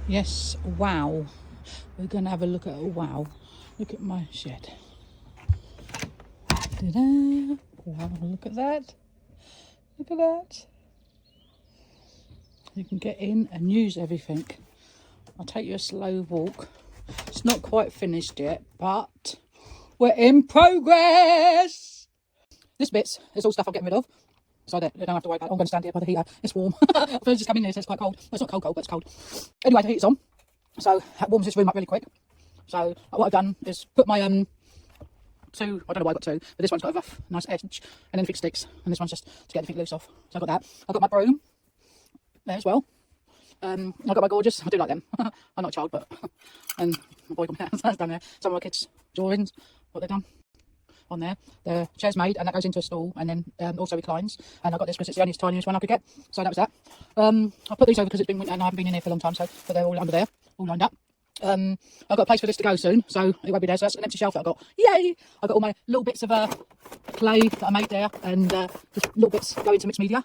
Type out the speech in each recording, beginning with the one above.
Yes, wow. We're going to have a look at a wow. Look at my shed. Ta-da! Wow, look at that. Look at that. You can get in and use everything. I'll take you a slow walk. It's not quite finished yet, but we're in progress. This bit's is all stuff I'm getting rid of. So I don't have to worry about it. I'm going to stand here by the heater. It's warm. I've just come in here, so it's quite cold. Well, it's not cold, but it's cold. Anyway, the heater's on. So that warms this room up really quick. So what I've done is put my I don't know why I got two, but this one's got a rough, nice edge, and anything sticks. And this one's just to get anything loose off. So I've got that. I've got my broom there as well. I've got my gorgeous. I do like them. I'm not a child, but and my boy that's down there. Some of my kids' drawings, what they've done on there. The chair's made, and that goes into a stall, and then also reclines. And I got this because it's the only tiniest one I could get. So that was that. I put these over because it's been winter and I haven't been in here for a long time, so but they're all under there, all lined up. I've got a place for this to go soon, so it won't be there. So that's an empty shelf that I got. Yay! I've got all my little bits of clay that I made there, and just little bits go into mixed media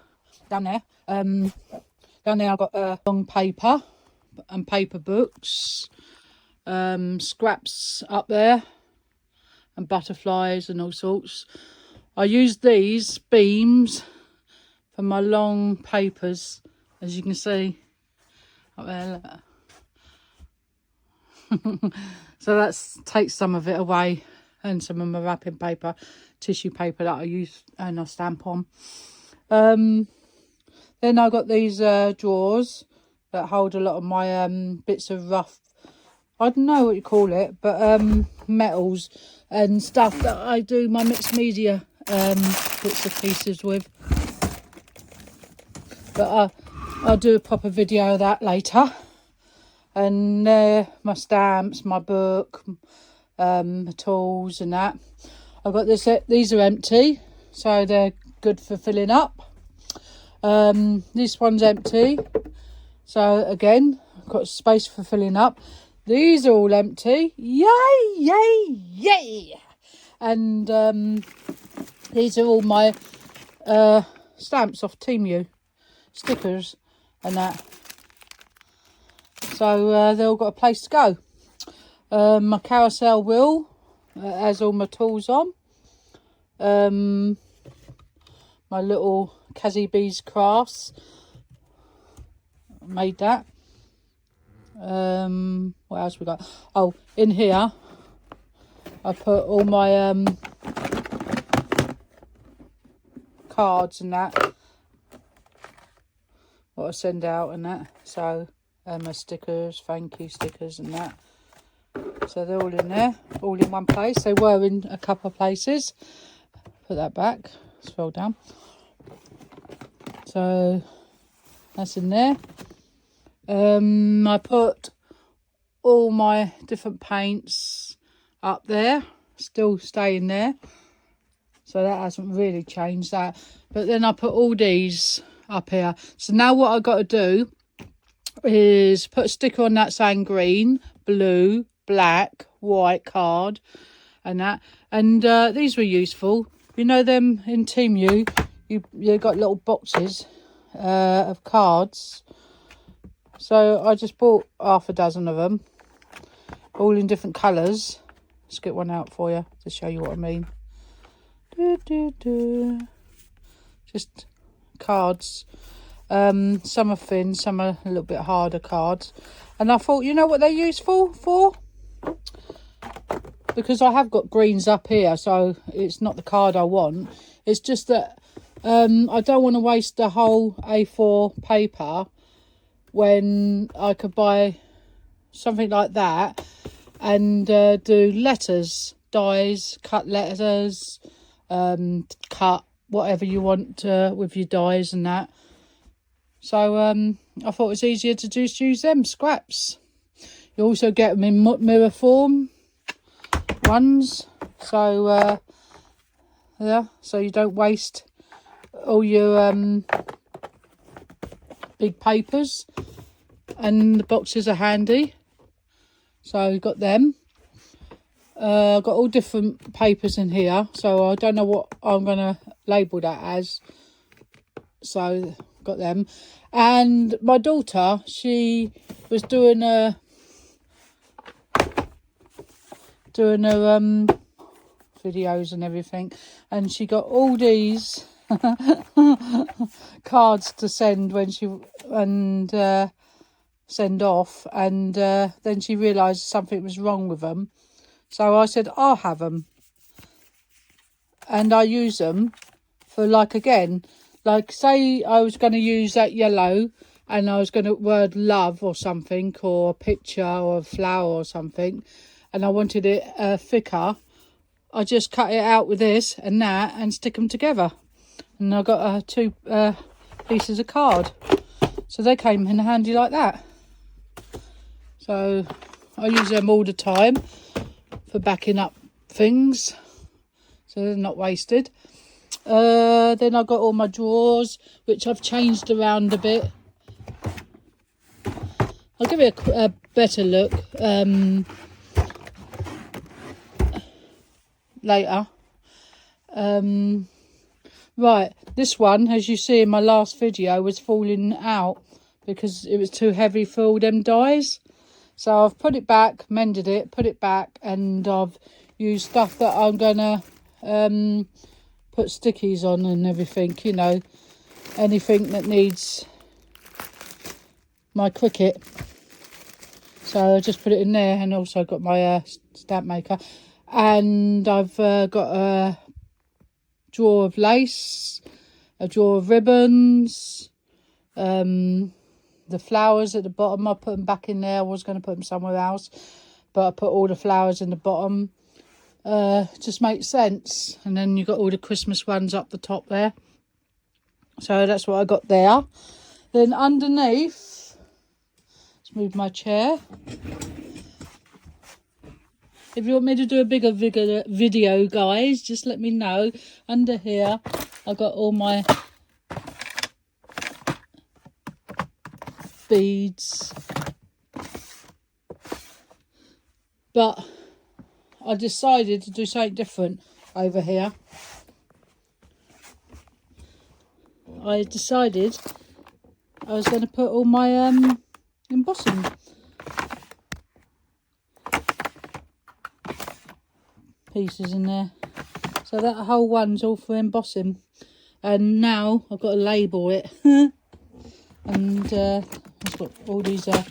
down there. Down there I've got long paper and paper books, scraps up there, and butterflies and all sorts. I use these beams for my long papers, as you can see up there. So that takes some of it away, and some of my wrapping paper, tissue paper that I use and I stamp on. Then I got these drawers that hold a lot of my bits of rough, I don't know what you call it, but metals and stuff that I do my mixed media bits of pieces with. But I'll do a proper video of that later. And my stamps, my book, my tools and that. I've got this. These are empty, so they're good for filling up. This one's empty, so again, I've got space for filling up. These are all empty. Yay, yay, yay! And these are all my stamps off Temu, stickers and that. So they've all got a place to go. My carousel wheel has all my tools on. My little Kazzy Bees crafts, made that. What else we got? Oh, in here I put all my cards and that, what I send out and that. So my stickers, thank you stickers and that. So they're all in there, all in one place. They were in a couple of places. Put that back, scroll down. So that's in there. I put all my different paints up there, still staying there. So that hasn't really changed that. But then I put all these up here. So now what I've got to do is put a sticker on that saying green, blue, black, white card and that. And these were useful. You know them in Temu, you got little boxes of cards. So I just bought half a dozen of them, all in different colours. Let's get one out for you to show you what I mean. Just cards. Some are thin, some are a little bit harder cards. And I thought, you know what they're useful for? Because I have got greens up here, so it's not the card I want. It's just that I don't want to waste the whole A4 paper when I could buy something like that and do letters, dies, cut letters, cut whatever you want with your dies and that. So I thought it was easier to just use them scraps. You also get them in mirror form ones, so yeah, so you don't waste all your big papers, and the boxes are handy. So you've got them. I've got all different papers in here, so I don't know what I'm going to label that as. So got them. And my daughter, she was doing her videos and everything, and she got all these cards to send when she send off, and then she realised something was wrong with them. So I said, I'll have them, and I use them for, like, again, like, say I was going to use that yellow and I was going to word love or something, or a picture or a flower or something, and I wanted it thicker, I just cut it out with this and that and stick them together, and I got two pieces of card. So they came in handy like that. So I use them all the time for backing up things, so they're not wasted. Then I've got all my drawers, which I've changed around a bit. I'll give it a better look later. Right, this one, as you see in my last video, was falling out because it was too heavy for all them dies. So I've put it back, mended it, put it back, and I've used stuff that I'm gonna put stickies on and everything, you know, anything that needs my Cricut. So I just put it in there, and also got my stamp maker, and I've got a drawer of lace, a drawer of ribbons, the flowers at the bottom, I put them back in there. I was going to put them somewhere else, but I put all the flowers in the bottom. Just makes sense. And then you've got all the Christmas ones up the top there. So that's what I got there. Then underneath, let's move my chair. If you want me to do a bigger video, guys, just let me know. Under here, I've got all my beads. But I decided to do something different over here. I decided I was going to put all my embossing pieces in there. So that whole one's all for embossing. And now I've got to label it. And I've got all these so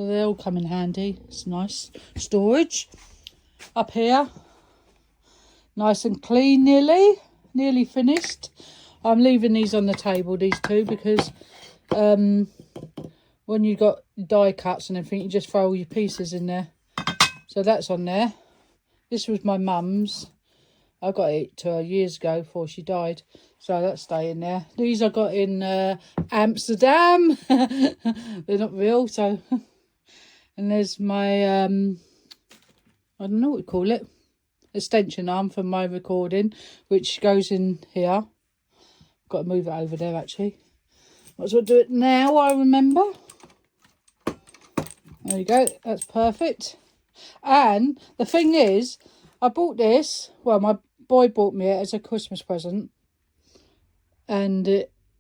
they all come in handy. It's nice storage up here, nice and clean, nearly finished. I'm leaving these on the table, these two, because when you got die cuts and everything, you just throw all your pieces in there. So that's on there. This was my mum's. I got it to her years ago before she died, so that's staying there. These I got in Amsterdam. They're not real, so. And there's my I don't know what you call it, extension arm for my recording, which goes in here. Got to move it over there actually. Might as well do it now, I remember. There you go, that's perfect. And the thing is, I bought this, well, my boy bought me it as a Christmas present, and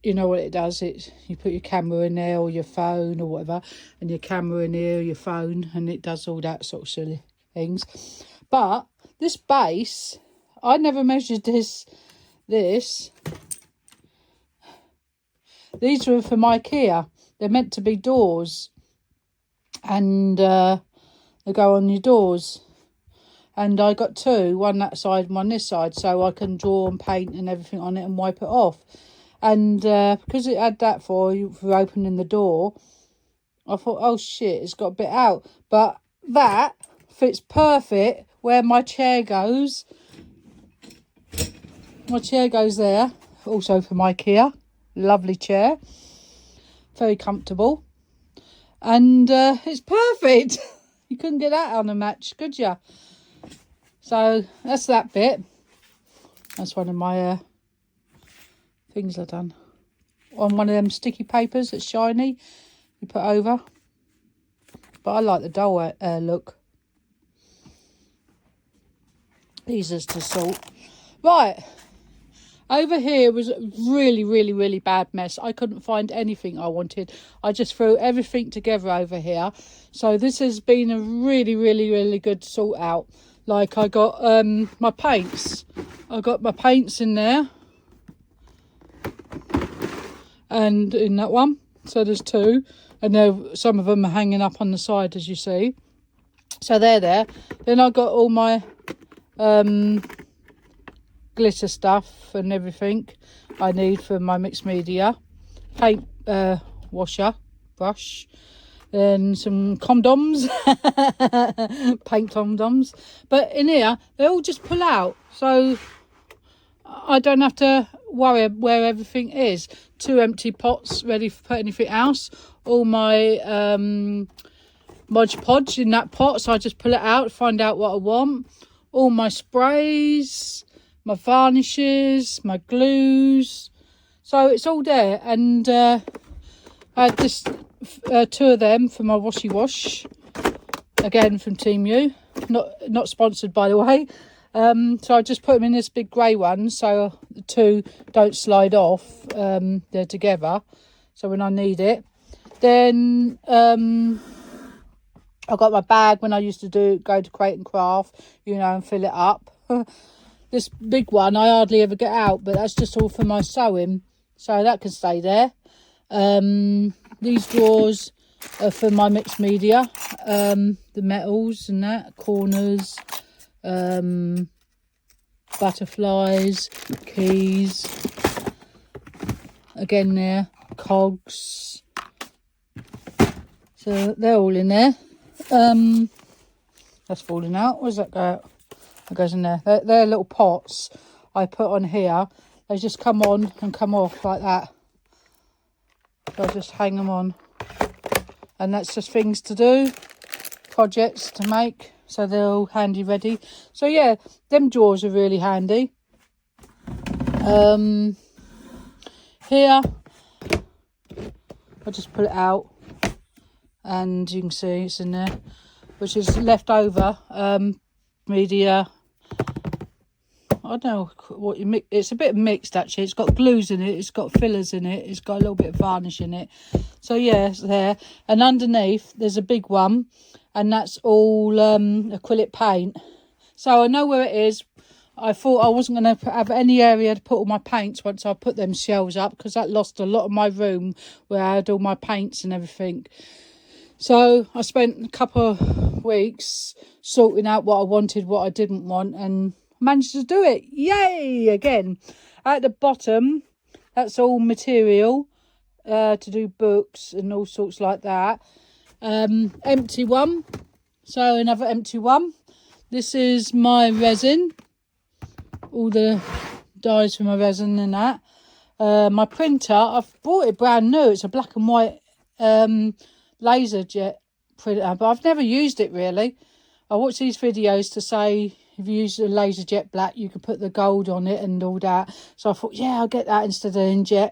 you know what it does, you put your camera in there or your phone or whatever, and your camera in here, your phone, and it does all that sort of silly things. But this base, I never measured this. These were from IKEA. They're meant to be doors, and they go on your doors. And I got two, one that side and one this side, so I can draw and paint and everything on it and wipe it off. And because it had that for opening the door, I thought, oh shit, it's got a bit out. But that fits perfect where my chair goes. My chair goes there, also from IKEA. Lovely chair, very comfortable, and it's perfect. You couldn't get that on a match, could you? So that's that bit. That's one of my things I've done on one of them sticky papers that's shiny. You put over, but I like the dull look. These are to sort. Right, Over here was a really bad mess. I couldn't find anything I wanted. I just threw everything together over here. So this has been a really good sort out. Like I got my paints. I got my paints in there. And in that one. So there's two. And there, some of them are hanging up on the side, as you see. So they're there. Then I got all my glitter stuff and everything I need for my mixed media. Paint washer, brush. Then some condoms. Paint condoms. But in here, they all just pull out. So I don't have to worry where everything is. 2 empty pots ready for put anything else. All my Mod Podge in that pot, so I just pull it out, find out what I want. All my sprays, my varnishes, my glues. So it's all there. And I had just 2 of them for my washy wash. Again from Team U. Not sponsored, by the way. So I just put them in this big grey one, so the 2 don't slide off. They're together, so when I need it. Then I got my bag when I used to go to Crate and Craft, you know, and fill it up. This big one I hardly ever get out, but that's just all for my sewing, so that can stay there. These drawers are for my mixed media, the metals and that, corners, butterflies, keys, again there, cogs, so they're all in there. That's falling out. Where's that go? It goes in there. They're little pots I put on here. They just come on and come off like that. So I just hang them on, and that's just things to do, projects to make, so they're all handy ready. So yeah, them drawers are really handy. Here I just pull it out, and you can see it's in there, which is leftover media. I don't know what you mix. It's a bit mixed actually. It's got glues in it, it's got fillers in it, it's got a little bit of varnish in it. So yeah, it's there. And underneath there's a big one, and that's all acrylic paint. So I know where it is. I thought I wasn't going to have any area to put all my paints once I put them shelves up, because that lost a lot of my room where I had all my paints and everything. So I spent a couple of weeks sorting out what I wanted, what I didn't want, and managed to do it. Yay! Again, at the bottom, that's all material to do books and all sorts like that. Empty one. So another empty one. This is my resin. All the dyes for my resin and that. My printer, I've bought it brand new. It's a black and white laser jet printer, but I've never used it really. I watch these videos to say if you use a laser jet black, you can put the gold on it and all that. So I thought, yeah, I'll get that instead of inkjet.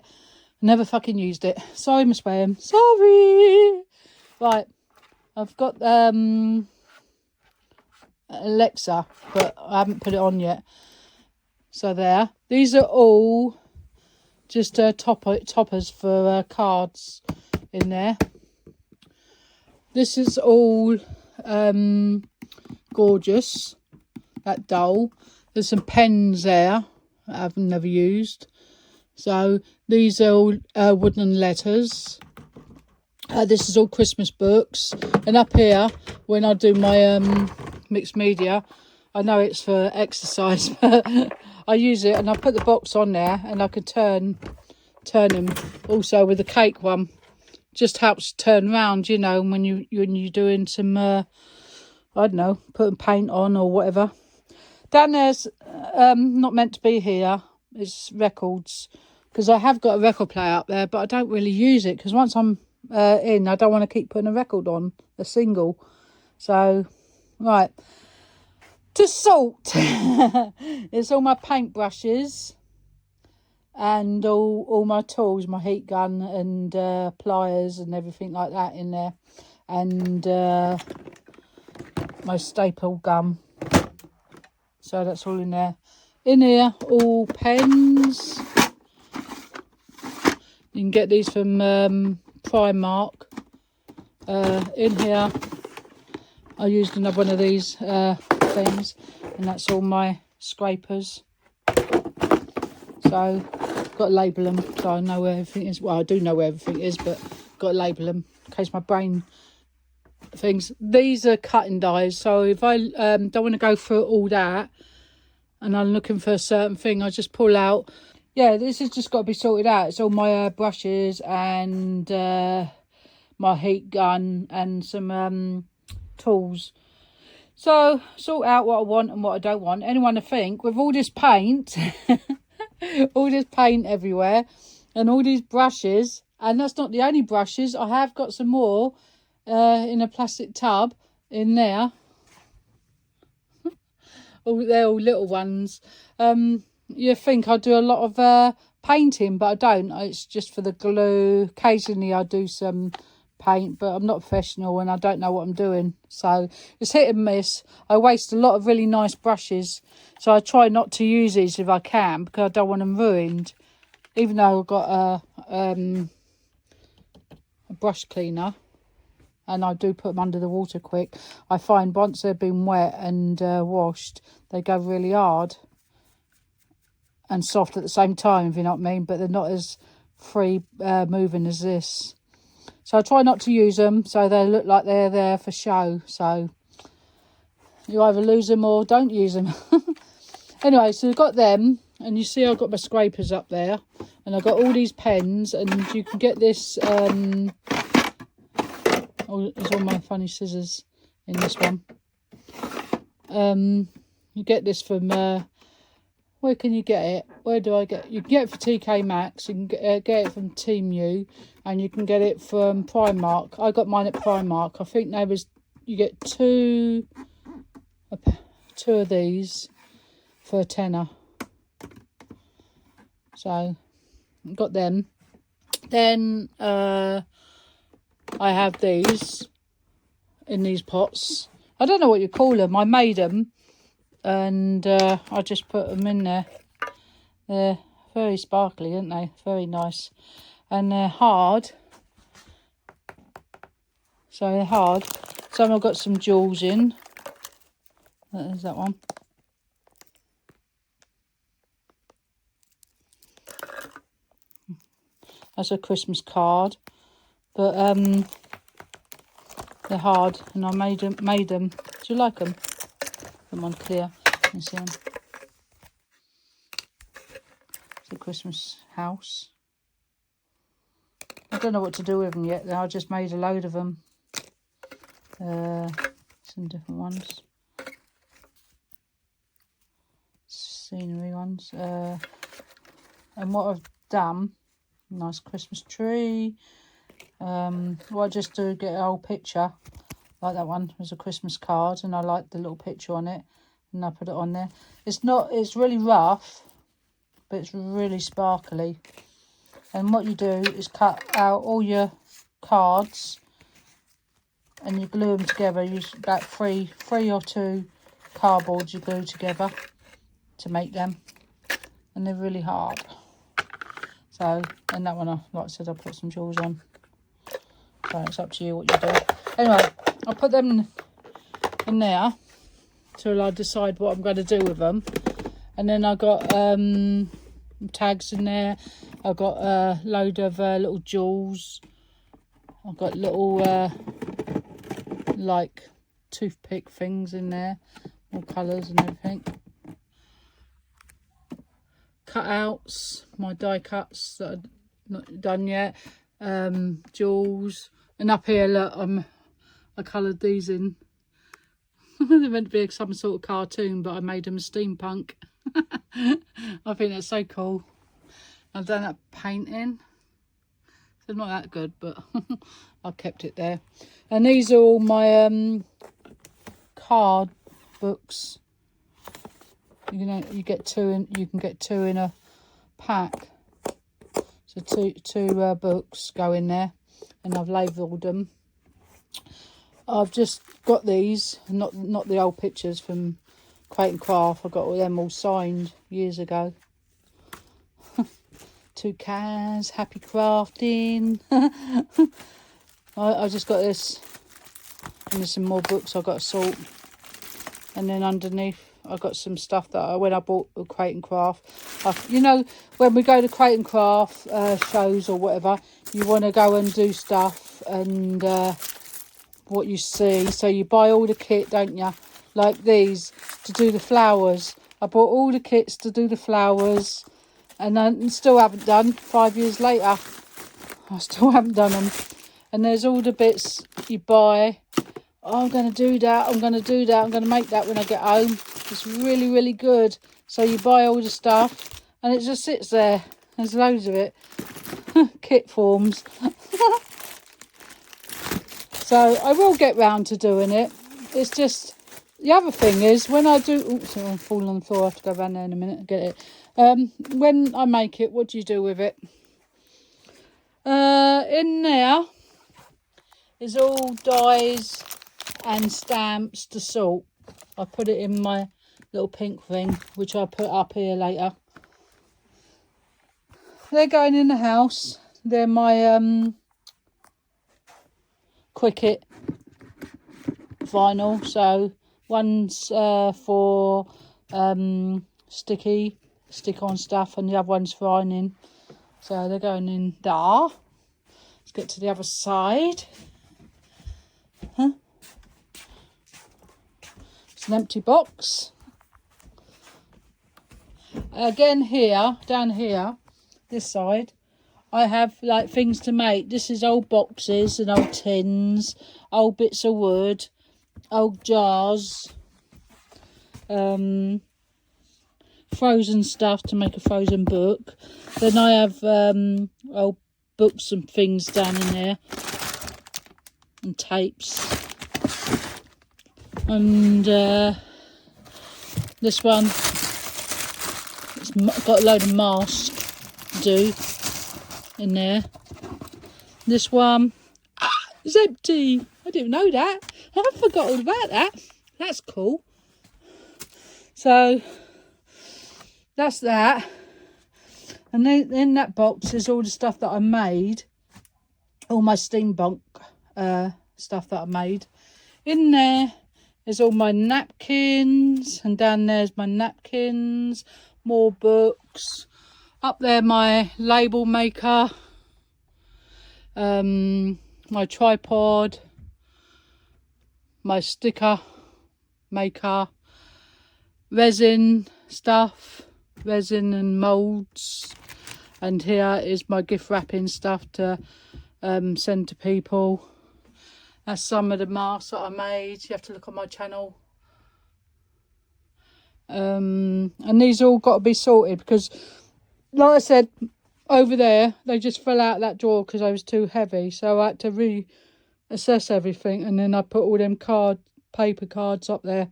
Never fucking used it. Sorry, Miss Graham. Sorry. Right, I've got Alexa, but I haven't put it on yet. So there. These are all just toppers for cards in there. This is all gorgeous. That doll. There's some pens there I've never used. So these are all wooden letters. This is all Christmas books. And up here, when I do my mixed media, I know it's for exercise, but I use it and I put the box on there, and I can turn them. Also with the cake one, just helps turn round, you know, when you're doing some I don't know, putting paint on or whatever. Down there's not meant to be here. It's records, because I have got a record player up there, but I don't really use it, because once I'm in, I don't want to keep putting a record on, a single. So right, to sort. It's all my paint brushes and all my tools, my heat gun and pliers and everything like that in there, and my staple gum. So that's all in there. In here, all pens. You can get these from Primark. In here, I used another one of these things, and that's all my scrapers. So, got to label them so I know where everything is. Well, I do know where everything is, but got to label them in case my brain things. These are cutting dies, so if I don't want to go through all that and I'm looking for a certain thing, I just pull out. Yeah, this has just got to be sorted out. It's all my brushes and my heat gun and some tools. So sort out what I want and what I don't want. Anyone to think with all this paint all this paint everywhere and all these brushes, and that's not the only brushes. I have got some more in a plastic tub in there. Oh, they're all little ones. You think I do a lot of painting, but I don't. It's just for the glue. Occasionally I do some paint, but I'm not professional and I don't know what I'm doing, so it's hit and miss. I waste a lot of really nice brushes, so I try not to use these if I can, because I don't want them ruined. Even though I've got a brush cleaner and I do put them under the water quick, I find once they've been wet and washed, they go really hard and soft at the same time, if you know what I mean, but they're not as free moving as this. So I try not to use them, so they look like they're there for show. So you either lose them or don't use them. Anyway, so we've got them, and you see I've got my scrapers up there, and I've got all these pens, and you can get this. Oh, there's all my funny scissors in this one. You get this from where can you get it? Where do I get? You can get it for TK Maxx. You can get it from Temu, and you can get it from Primark. I got mine at Primark. I think there was, you get two of these for a tenner. So got them. Then I have these in these pots. I don't know what you call them. I made them, and I just put them in there. They're very sparkly, aren't they? Very nice. And they're hard. So they're hard. Some I've got some jewels in. There's that one. That's a Christmas card. But they're hard, and I made them. Do you like them? Put them on clear. You see them? It's a Christmas house. I don't know what to do with them yet. I just made a load of them. Some different ones. Scenery ones. And what I've done, nice Christmas tree. What I just do, get an old picture, like that one was a Christmas card, and I like the little picture on it, and I put it on there. It's really rough, but it's really sparkly. And what you do is cut out all your cards and you glue them together. Use about three or two cardboards you glue together to make them, and they're really hard. So, and that one, like I said, I put some jewels on. So it's up to you what you do. Anyway, I'll put them in there till I decide what I'm going to do with them. And then I got tags in there. I've got a load of little jewels. I've got little like toothpick things in there, all colours and everything. Cutouts, my die cuts that I've not done yet. Jewels, and up here, look, I coloured these in. They're meant to be some sort of cartoon, but I made them steampunk. I think that's so cool. I've done that painting. They're not that good, but I kept it there. And these are all my card books. You know, you can get two in a pack. So two books go in there, and I've labelled them. I've just got these, not the old pictures from Crate and Craft. I got all them all signed years ago. Toucans, happy crafting. I just got this. And there's some more books I've got to sort. And then underneath I got some stuff that when I bought a Crate and Craft. You know, when we go to Crate and Craft shows or whatever, you want to go and do stuff and what you see. So you buy all the kit, don't you? Like these, to do the flowers. I bought all the kits to do the flowers. And I still haven't done. 5 years later, I still haven't done them. And there's all the bits you buy. Oh, I'm going to do that. I'm going to do that. I'm going to make that when I get home. It's really, really good. So you buy all the stuff and it just sits there. There's loads of it. Kit forms. So I will get round to doing it. It's just, the other thing is when I do, oops, I'm falling on the floor. I have to go around there in a minute and get it. When I make it, what do you do with it? In there is all dies and stamps to sort. I put it in my little pink thing, which I'll put up here later. They're going in the house. They're my Cricut vinyl. So one's for stick-on stuff, and the other one's for ironing. So they're going in there. Let's get to the other side. It's an empty box. Again here, down here, this side, I have like things to make. This is old boxes and old tins, old bits of wood, old jars, frozen stuff to make a frozen book. Then I have old books and things down in there, and tapes. And this one, it's got a load of masks to do in there. This one is empty. I didn't know that. I forgot all about that. That's cool. So that's that. And then in that box is all the stuff that I made. All my steampunk stuff that I made. In there is all my napkins. And down there's my napkins. More books. Up there my label maker. My tripod. My sticker maker. Resin stuff. Resin and moulds. And here is my gift wrapping stuff to send to people. That's some of the masks that I made. You have to look on my channel. And these all got to be sorted because, like I said, over there, they just fell out of that drawer because I was too heavy. So I had to reassess everything. And then I put all them paper cards up there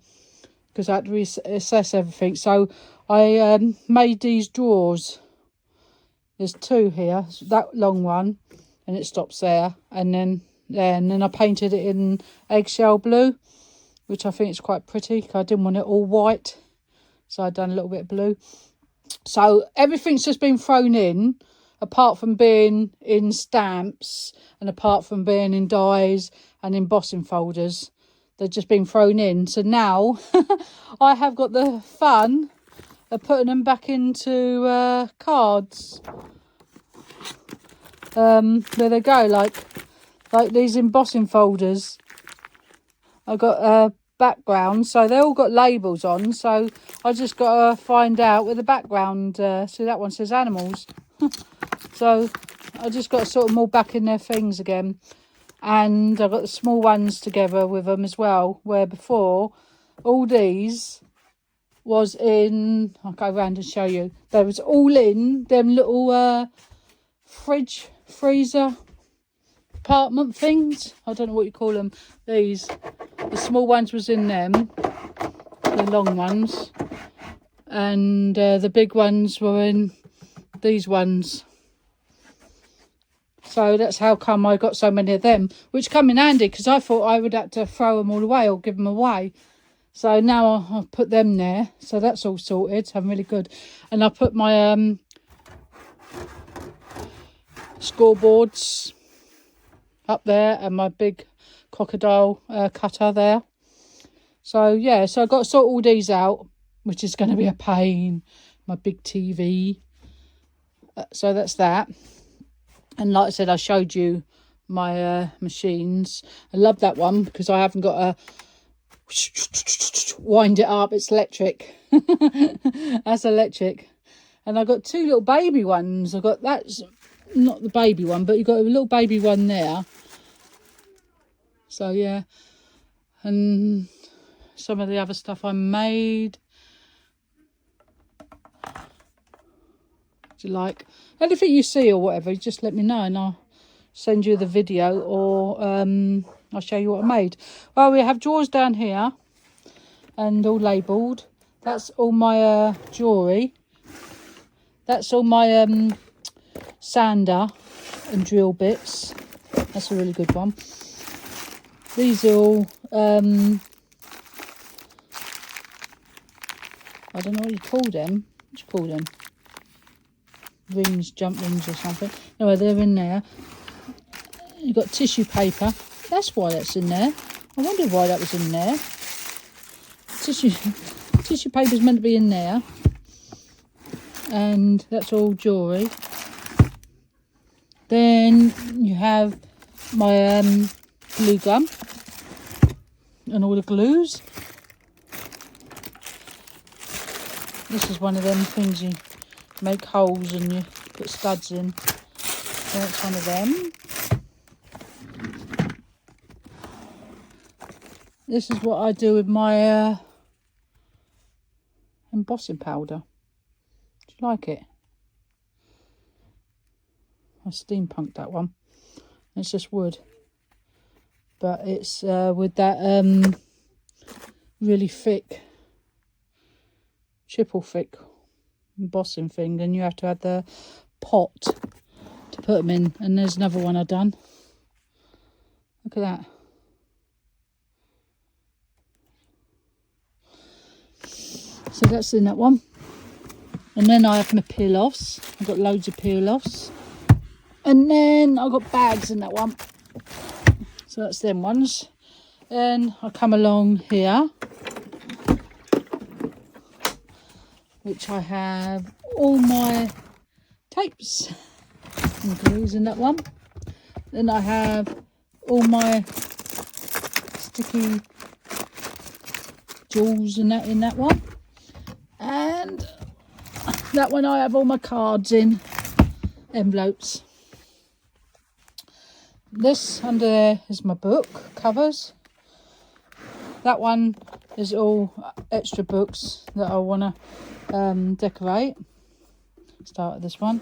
because I had to reassess everything. So I made these drawers. There's two here, that long one, and it stops there. And then I painted it in eggshell blue, which I think is quite pretty. I didn't want it all white, so I've done a little bit of blue. So everything's just been thrown in, apart from being in stamps and apart from being in dies and embossing folders. They've just been thrown in. So now I have got the fun of putting them back into cards. There they go, like these embossing folders. I've got background, so they all got labels on, so I just got to find out where the background, see that one says animals. So I just got to sort them all back in their things again. And I've got the small ones together with them as well, where before all these was in, I'll go around and show you, they was all in them little fridge, freezer, apartment things. I don't know what you call them. These, the small ones was in them, the long ones, and the big ones were in these ones. So that's how come I got so many of them, which come in handy because I thought I would have to throw them all away or give them away. So now I'll put them there. So that's all sorted. So I'm really good. And I put my scoreboards up there and my big crocodile cutter there. So yeah, so I've got to sort all these out, which is going to be a pain. My big TV. So that's that. And like I said, I showed you my machines. I love that one because I haven't got to wind it up. It's electric. That's electric. And I've got 2 little baby ones. I've got, that's not the baby one, but you've got a little baby one there. So yeah. And some of the other stuff I made. Do you like anything you see or whatever, just let me know and I'll send you the video, or I'll show you what I made. Well, we have drawers down here and all labelled. That's all my jewellery. That's all my sander and drill bits. That's a really good one. These are all I don't know what you call them. What do you call them? Rings, jump rings or something. Anyway, they're in there. You've got tissue paper. That's why that's in there. I wondered why that was in there. Tissue paper is meant to be in there. And that's all jewellery. Then you have my glue gun and all the glues. This is one of them things you make holes and you put studs in. So that's one of them. This is what I do with my embossing powder. Do you like it? I steampunked that one. It's just wood. But it's with that really thick, triple thick embossing thing. And you have to have the pot to put them in. And there's another one I've done. Look at that. So that's in that one. And then I have my peel-offs. I've got loads of peel-offs. And then I've got bags in that one. So that's them ones. Then I come along here, which I have all my tapes and glues in that one. Then I have all my sticky jewels in that one. And that one I have all my cards in, envelopes. This under there is my book covers. That one is all extra books that I want to decorate. Start with this one.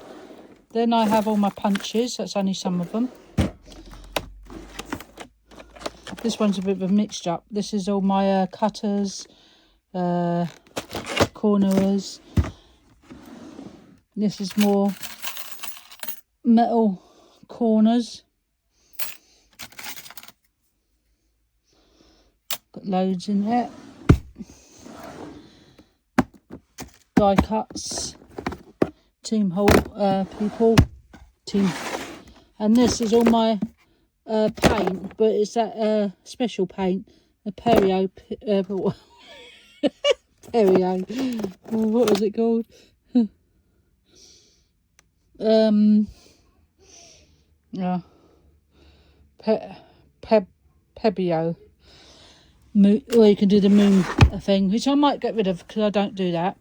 Then I have all my punches. That's only some of them. This one's a bit of a mixture up. This is all my cutters, cornerers. This is more metal corners. Got loads in there. Die cuts. Team hole people. Team. And this is all my paint, but it's that special paint. The Perio. Perio. What was it called? Yeah. Pebio. Or you can do the moon thing, which I might get rid of because I don't do that.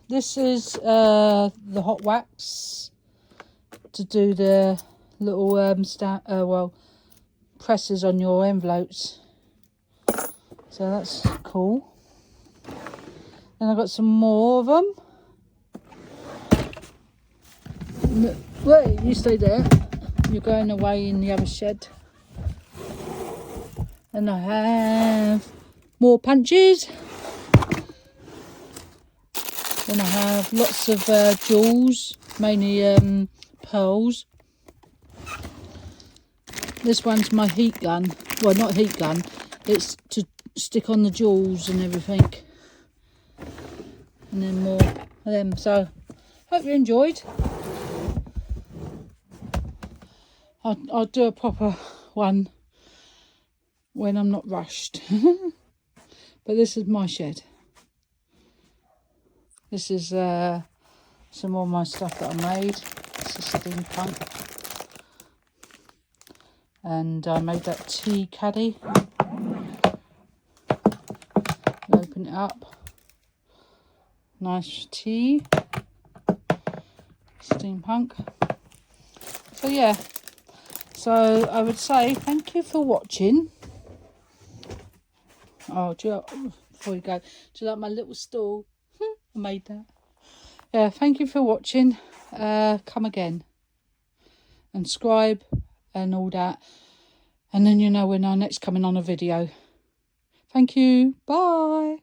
This is the hot wax to do the little presses on your envelopes. So that's cool. Then I've got some more of them. Wait, you stay there. You're going away in the other shed. And I have more punches. Then I have lots of jewels, mainly pearls. This one's my heat gun. Well, not heat gun. It's to stick on the jewels and everything. And then more of them. So, hope you enjoyed. I'll do a proper one when I'm not rushed. But this is my shed. This is some more of my stuff that I made. This is steampunk. And I made that tea caddy. Open it up. Nice tea. Steampunk. So yeah. So I would say thank you for watching. Oh, before you go, do you like my little stool? I made that. Yeah, thank you for watching. Come again. And subscribe and all that. And then you know when I'm next coming on a video. Thank you. Bye.